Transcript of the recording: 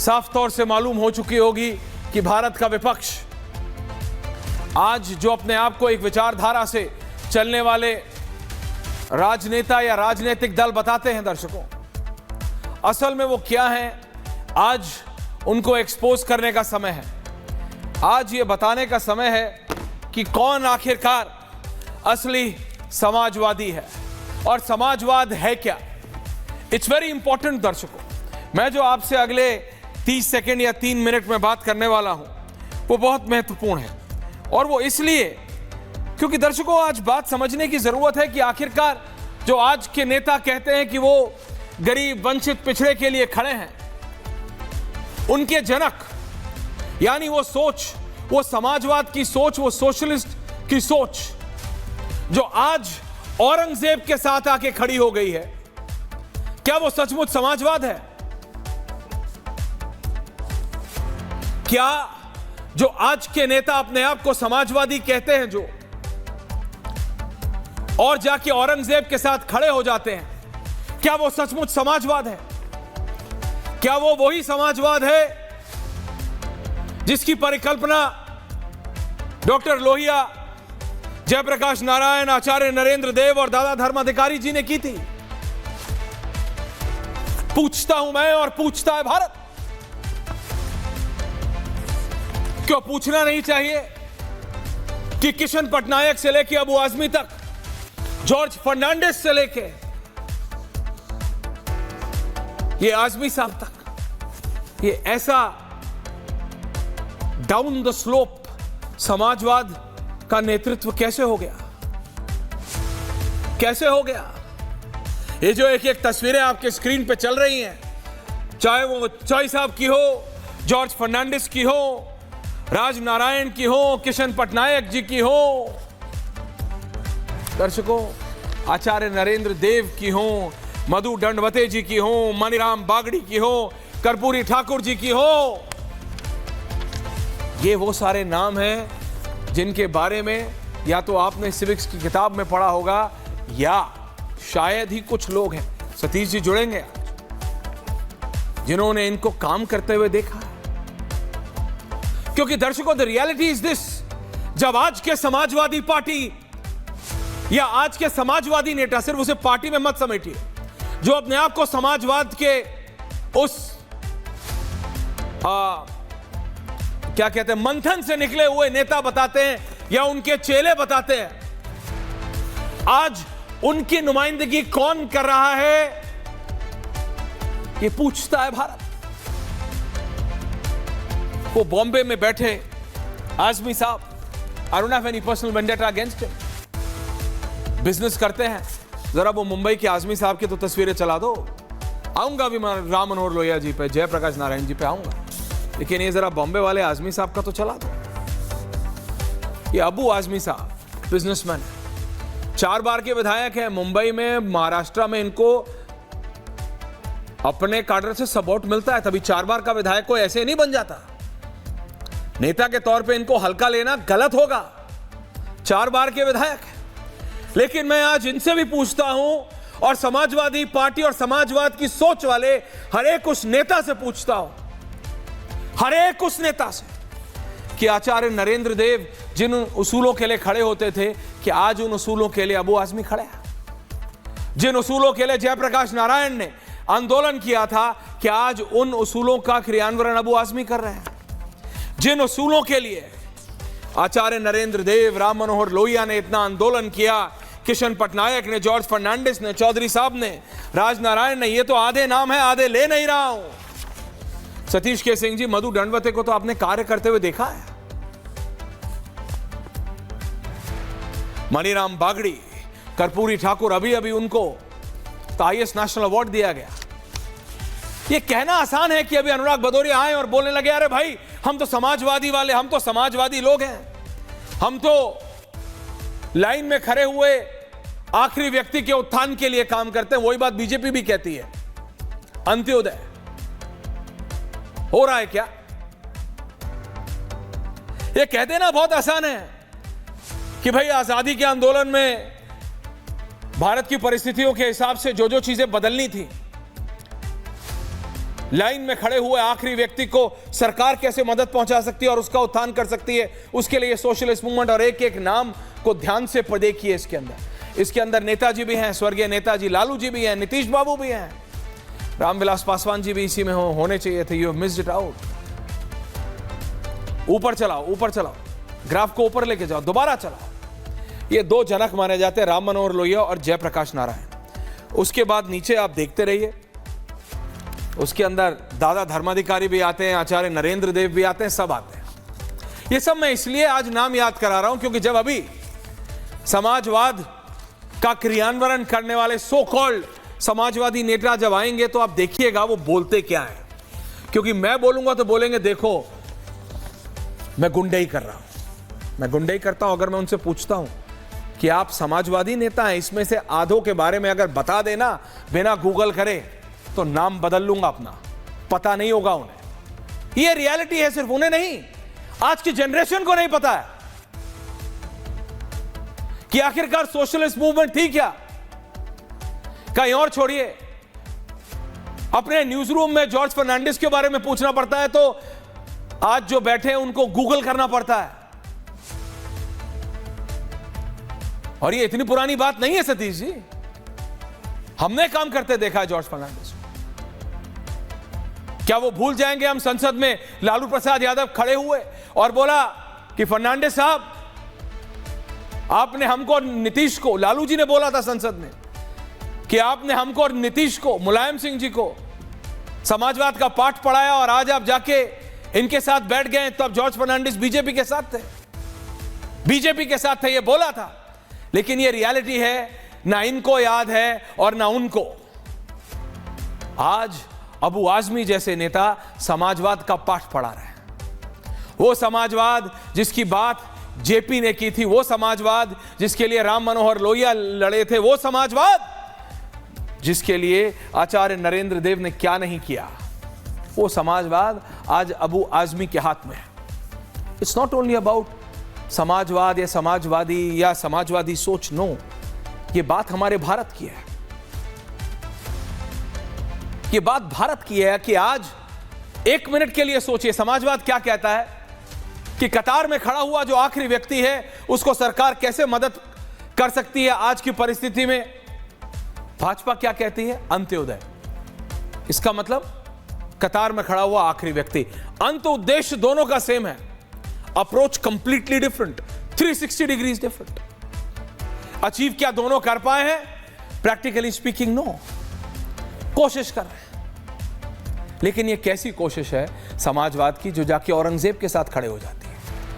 साफ तौर से मालूम हो चुकी होगी कि भारत का विपक्ष आज जो अपने आप को एक विचारधारा से चलने वाले राजनेता या राजनीतिक दल बताते हैं दर्शकों, असल में वो क्या है, आज उनको एक्सपोज करने का समय है। आज ये बताने का समय है कि कौन आखिरकार असली समाजवादी है और समाजवाद है क्या। इट्स वेरी इंपॉर्टेंट दर्शकों, मैं जो आपसे अगले 30 सेकंड या 3 मिनट में बात करने वाला हूं वो बहुत महत्वपूर्ण है, और वो इसलिए क्योंकि दर्शकों आज बात समझने की जरूरत है कि आखिरकार जो आज के नेता कहते हैं कि वो गरीब, वंचित, पिछड़े के लिए खड़े हैं, उनके जनक यानी वो सोच, वो समाजवाद की सोच, वो सोशलिस्ट की सोच जो आज औरंगजेब के साथ आके खड़ी हो गई है, क्या वो सचमुच समाजवाद है? क्या जो आज के नेता अपने आप को समाजवादी कहते हैं जो, और जाके औरंगजेब के साथ खड़े हो जाते हैं, क्या वो सचमुच समाजवाद है? क्या वो वही समाजवाद है जिसकी परिकल्पना डॉक्टर लोहिया, जयप्रकाश नारायण, आचार्य नरेंद्र देव और दादा धर्माधिकारी जी ने की थी? पूछता हूं मैं और पूछता है भारत, क्यों पूछना नहीं चाहिए कि किशन पटनायक से लेकर अबू आजमी तक, जॉर्ज फर्नांडिस से लेके ये आजमी साहब तक, ये ऐसा डाउन द स्लोप समाजवाद का नेतृत्व कैसे हो गया? कैसे हो गया? ये जो एक एक तस्वीरें आपके स्क्रीन पे चल रही हैं, चाहे वो चॉय साहब की हो, जॉर्ज फर्नांडिस की हो, राज नारायण की हो, किशन पटनायक जी की हो, दर्शकों आचार्य नरेंद्र देव की हो, मधु दंडवते जी की हो, मनीराम बागड़ी की हो, कर्पूरी ठाकुर जी की हो, ये वो सारे नाम हैं जिनके बारे में या तो आपने सिविक्स की किताब में पढ़ा होगा या शायद ही कुछ लोग हैं, सतीश जी जुड़ेंगे आज, जिन्होंने इनको काम करते हुए देखा है। क्योंकि दर्शकों द रियलिटी इज दिस, जब आज के समाजवादी पार्टी या आज के समाजवादी नेता, सिर्फ उसे पार्टी में मत समेटिए, जो अपने आप को समाजवाद के उस क्या कहते हैं मंथन से निकले हुए नेता बताते हैं या उनके चेले बताते हैं, आज उनकी नुमाइंदगी कौन कर रहा है ये पूछता है भारत। वो बॉम्बे में बैठे आजमी साहब, I don't have any personal vendetta against him, business करते हैं, जरा वो मुंबई के आजमी साहब की तो तस्वीरें चला दो। आऊंगा भी मैं राम मनोहर लोहिया जी पे, जयप्रकाश नारायण जी पे आऊंगा, लेकिन ये जरा बॉम्बे वाले आजमी साहब का तो चला दो। ये अबू आजमी साहब बिजनेसमैन है, 4 बार के विधायक हैं, मुंबई में, महाराष्ट्र में इनको अपने काडर से सपोर्ट मिलता है, तभी 4 बार का विधायक कोई ऐसे नहीं बन जाता। नेता के तौर पे इनको हल्का लेना गलत होगा, 4 बार के विधायक हैं। लेकिन मैं आज इनसे भी पूछता हूं और समाजवादी पार्टी और समाजवाद की सोच वाले हर एक उस नेता से पूछता हूं, हर एक उस नेता से, कि आचार्य नरेंद्र देव जिन उसूलों के लिए खड़े होते थे, कि आज उन उसूलों के लिए अबू आजमी खड़े हैं? जिन उसूलों के लिए जयप्रकाश नारायण ने आंदोलन किया था, कि आज उन उसूलों का क्रियान्वयन अबू आजमी कर रहे हैं? जिन उसूलों के लिए आचार्य नरेंद्र देव, राम मनोहर लोहिया ने इतना आंदोलन किया, किशन पटनायक ने, जॉर्ज फर्नांडिस ने, चौधरी साहब ने, राज नारायण ने, ये तो आधे नाम है, आधे ले नहीं रहा हूं। सतीश के सिंह जी, मधु दंडवते को तो आपने कार्य करते हुए देखा है, मनीराम बागड़ी, कर्पूरी ठाकुर, अभी अभी उनको हाईएस्ट नेशनल अवार्ड दिया गया। ये कहना आसान है कि अभी अनुराग भदौरिया आए और बोलने लगे, अरे भाई हम तो समाजवादी वाले, हम तो समाजवादी लोग हैं, हम तो लाइन में खड़े हुए आखिरी व्यक्ति के उत्थान के लिए काम करते हैं। वही बात बीजेपी भी कहती है। अंत्योदय हो रहा है क्या? ये कह देना बहुत आसान है कि भाई आजादी के आंदोलन में भारत की परिस्थितियों के हिसाब से जो जो चीजें बदलनी थी, लाइन में खड़े हुए आखिरी व्यक्ति को सरकार कैसे मदद पहुंचा सकती है और उसका उत्थान कर सकती है, उसके लिए सोशलिस्ट मूवमेंट। और एक एक नाम को ध्यान से देखिए इसके अंदर नेताजी भी हैं, स्वर्गीय नेताजी लालू जी भी हैं, नीतीश बाबू भी हैं, रामविलास पासवान जी भी इसी में होने चाहिए थे। You have missed it out. ऊपर चलाओ, ग्राफ को ऊपर लेके जाओ, दोबारा चलाओ। ये दो जनक माने जाते हैं, राम मनोहर लोहिया और जयप्रकाश नारायण। उसके बाद नीचे आप देखते रहिए, उसके अंदर दादा धर्माधिकारी भी आते हैं, आचार्य नरेंद्र देव भी आते हैं, सब आते हैं। ये सब मैं इसलिए आज नाम याद करा रहा हूं क्योंकि जब अभी समाजवाद का क्रियान्वयन करने वाले सो कॉल्ड समाजवादी नेता जब आएंगे तो आप देखिएगा वो बोलते क्या है। क्योंकि मैं बोलूंगा तो बोलेंगे देखो मैं गुंडई कर रहा हूं, मैं गुंडई करता हूं। अगर मैं उनसे पूछता हूं कि आप समाजवादी नेता हैं, इसमें से आधों के बारे में अगर बता देना बिना गूगल करे तो नाम बदल लूंगा अपना, पता नहीं होगा उन्हें। ये रियलिटी है, सिर्फ उन्हें नहीं, आज की जनरेशन को नहीं पता है कि आखिरकार सोशलिस्ट मूवमेंट थी क्या। कहीं और छोड़िए, अपने न्यूज रूम में जॉर्ज फर्नांडिस के बारे में पूछना पड़ता है तो आज जो बैठे हैं उनको गूगल करना पड़ता है। और ये इतनी पुरानी बात नहीं है सतीश जी, हमने काम करते देखा है जॉर्ज फर्नांडिस। क्या वो भूल जाएंगे हम संसद में लालू प्रसाद यादव खड़े हुए और बोला कि फर्नांडिस साहब आपने हमको और नीतीश को, लालू जी ने बोला था संसद में कि आपने हमको और नीतीश को, मुलायम सिंह जी को समाजवाद का पाठ पढ़ाया और आज आप जाके इनके साथ बैठ गए। तो अब जॉर्ज फर्नांडिस बीजेपी के साथ थे, ये बोला था। लेकिन ये रियलिटी है, ना इनको याद है और ना उनको। आज अबू आजमी जैसे नेता समाजवाद का पाठ पढ़ा रहे हैं। वो समाजवाद जिसकी बात जेपी ने की थी, वो समाजवाद जिसके लिए राम मनोहर लोहिया लड़े थे, वो समाजवाद जिसके लिए आचार्य नरेंद्र देव ने क्या नहीं किया, वो समाजवाद आज अबू आजमी के हाथ में है। इट्स नॉट ओनली अबाउट समाजवाद या समाजवादी या समाजवादी सोच, नो, ये बात हमारे भारत की है। ये बात भारत की है कि आज एक मिनट के लिए सोचिए, समाजवाद क्या कहता है कि कतार में खड़ा हुआ जो आखिरी व्यक्ति है उसको सरकार कैसे मदद कर सकती है आज की परिस्थिति में। भाजपा क्या कहती है? अंत्योदय। इसका मतलब कतार में खड़ा हुआ आखिरी व्यक्ति। अंत उद्देश्य दोनों का सेम है, approach completely different, 360 degrees different. Achieve क्या दोनों कर पाए हैं? Practically speaking no. कोशिश कर रहे हैं, लेकिन ये कैसी कोशिश है समाजवाद की जो जाके औरंगजेब के साथ खड़े हो जाते हैं।